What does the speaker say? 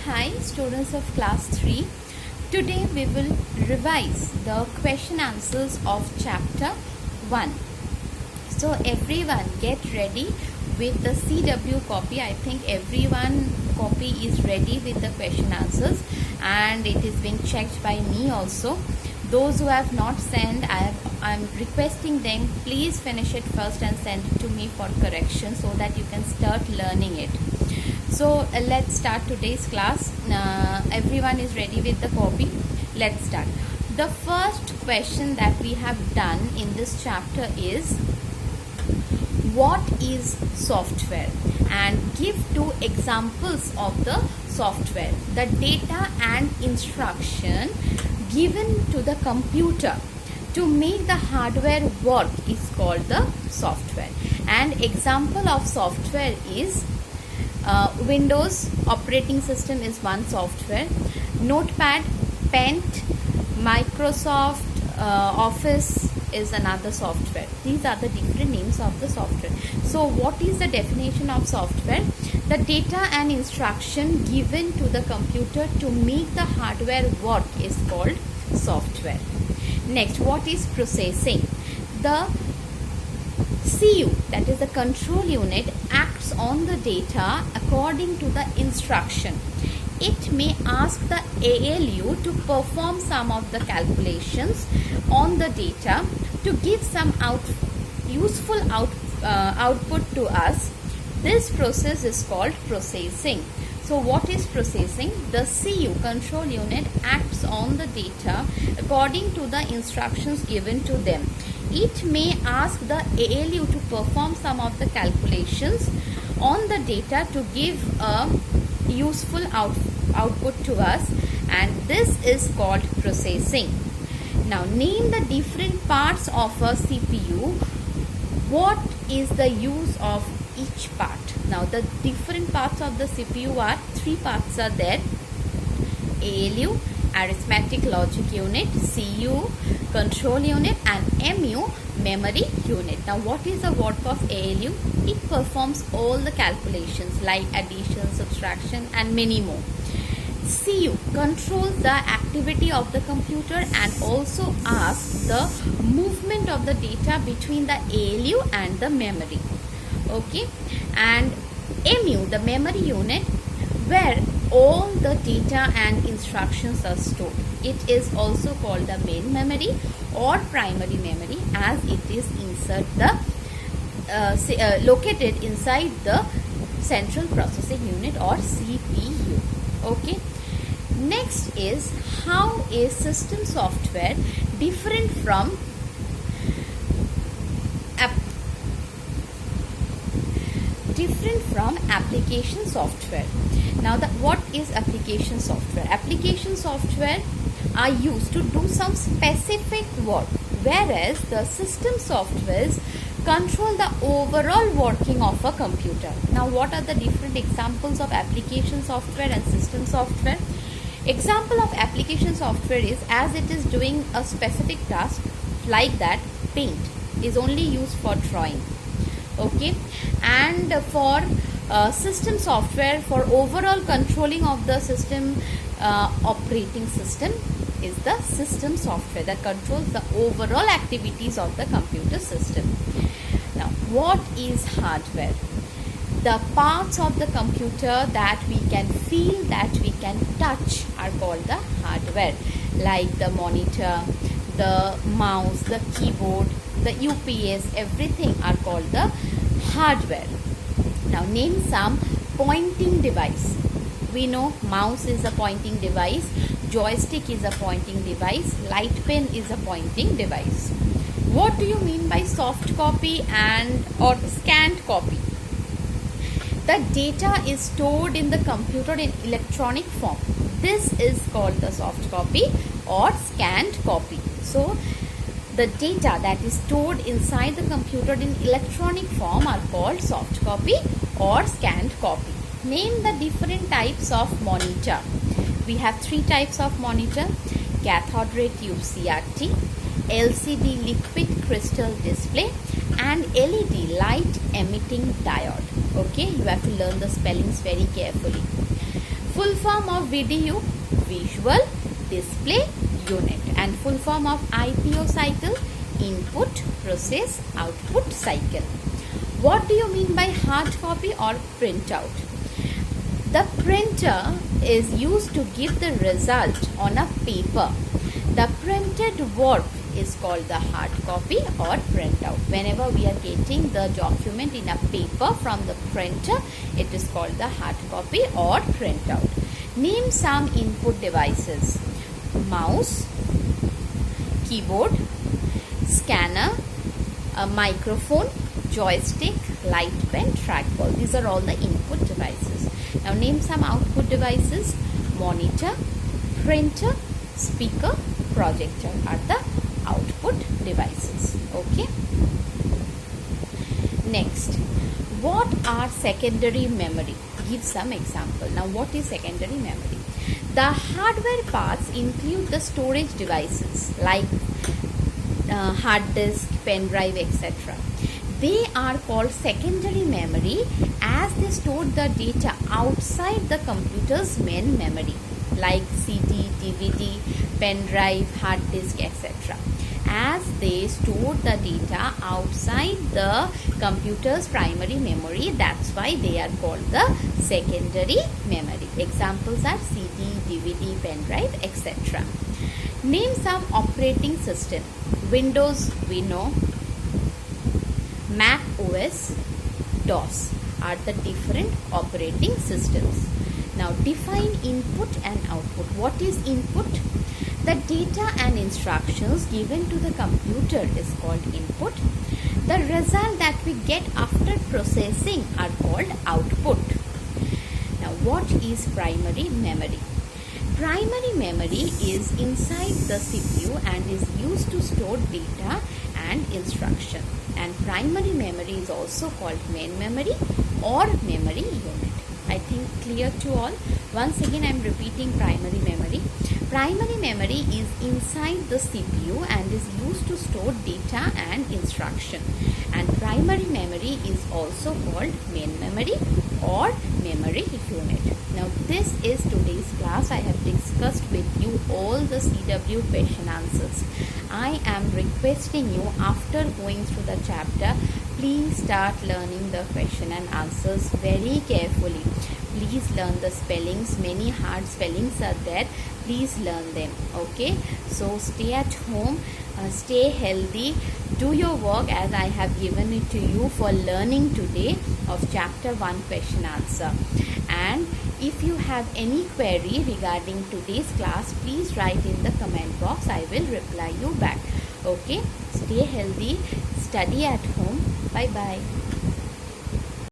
Hi students of class 3. Today we will revise the question answers of chapter 1. So everyone get ready with the CW copy. I think everyone copy is ready with the question answers and it is being checked by me also. Those who have not sent, I'm requesting them, please finish it first and send it to me for correction so that you can start learning it. So let's start today's class. Everyone is ready with the copy. Let's start. The first question that we have done in this chapter is, what is software? And give two examples of the software. The data and instruction given to the computer to make the hardware work is called the software. And example of software is Windows operating system is one software, Notepad, Paint, Microsoft Office is another software. These are the different names of the software. So what is the definition of software? The data and instruction given to the computer to make the hardware work is called software. Next, what is processing? The CU, that is the control unit, acts on the data according to the instruction. It may ask the ALU to perform some of the calculations on the data to give some useful output to us. This process is called processing. So what is processing? The CU, control unit, acts on the data according to the instructions given to them. It may ask the ALU to perform some of the calculations on the data to give a useful output to us, and this is called processing. Now name the different parts of a CPU. What is the use of each part? Now the different parts of the CPU are, three parts are there: ALU, arithmetic logic unit, CU, control unit, and MU, memory unit. Now what is the work of ALU? It performs all the calculations like addition, subtraction, and many more. CU controls the activity of the computer and also asks the movement of the data between the ALU and the memory. Okay, and MU, the memory unit, where all the data and instructions are stored. It is also called the main memory or primary memory, as it is located inside the central processing unit or CPU. Okay. Next is, how is system software different from application software? Now what is application software? Application software are used to do some specific work, whereas the system softwares control the overall working of a computer. Now what are the different examples of application software and system software? Example of application software is, as it is doing a specific task, like that Paint is only used for drawing. Okay, and for system software, for overall controlling of the system, operating system is the system software that controls the overall activities of the computer system. Now what is hardware? The parts of the computer that we can feel, that we can touch, are called the hardware, like the monitor, the mouse, the keyboard, the UPS, everything are called the hardware. Now name some pointing device. We know mouse is a pointing device, joystick is a pointing device, light pen is a pointing device. What do you mean by soft copy or scanned copy? The data is stored in the computer in electronic form. This is called the soft copy or scanned copy. So the data that is stored inside the computer in electronic form are called soft copy or scanned copy. Name the different types of monitor. We have three types of monitor: cathode ray tube CRT, LCD liquid crystal display, and LED light emitting diode. Okay, you have to learn the spellings very carefully. Full form of VDU, Visual Display Unit, and full form of IPO cycle, Input Process Output Cycle. What do you mean by hard copy or printout? The printer is used to give the result on a paper. The printed work is called the hard copy or printout. Whenever we are getting the document in a paper from the printer, it is called the hard copy or printout. Name some input devices: mouse, keyboard, scanner, a microphone, joystick, light pen, trackball. These are all the input devices. Now name some output devices: monitor, printer, speaker, projector are the output devices. Okay. Next, what are secondary memory? Give some example. Now what is secondary memory? The hardware parts include the storage devices like hard disk, pen drive, etc. They are called secondary memory as they store the data outside the computer's main memory like CD, DVD, pen drive, hard disk, etc. As they store the data outside the computer's primary memory, that's why they are called the secondary memory. Examples are CD, DVD, pen drive, etc. Name some operating system. Windows, we know. Mac OS, DOS are the different operating systems. Now define input and output. What is input? The data and instructions given to the computer is called input. The result that we get after processing are called output. Now what is primary memory? Primary memory is inside the CPU and is used to store data and instruction. And primary memory is also called main memory or memory unit. I think clear to all. Once again I am repeating primary memory. Primary memory is inside the CPU and is used to store data and instruction. And primary memory is also called main memory or memory unit. Now this is today's class. I have discussed with you all the CW question answers. I am requesting you, after going through the chapter, please start learning the question and answers very carefully. Please learn the spellings. Many hard spellings are there. Please learn them. Okay. So stay at home. Stay healthy. Do your work as I have given it to you for learning today of chapter 1 question answer. And if you have any query regarding today's class, please write in the comment box. I will reply you back. Okay. Stay healthy. Study at home. Bye bye.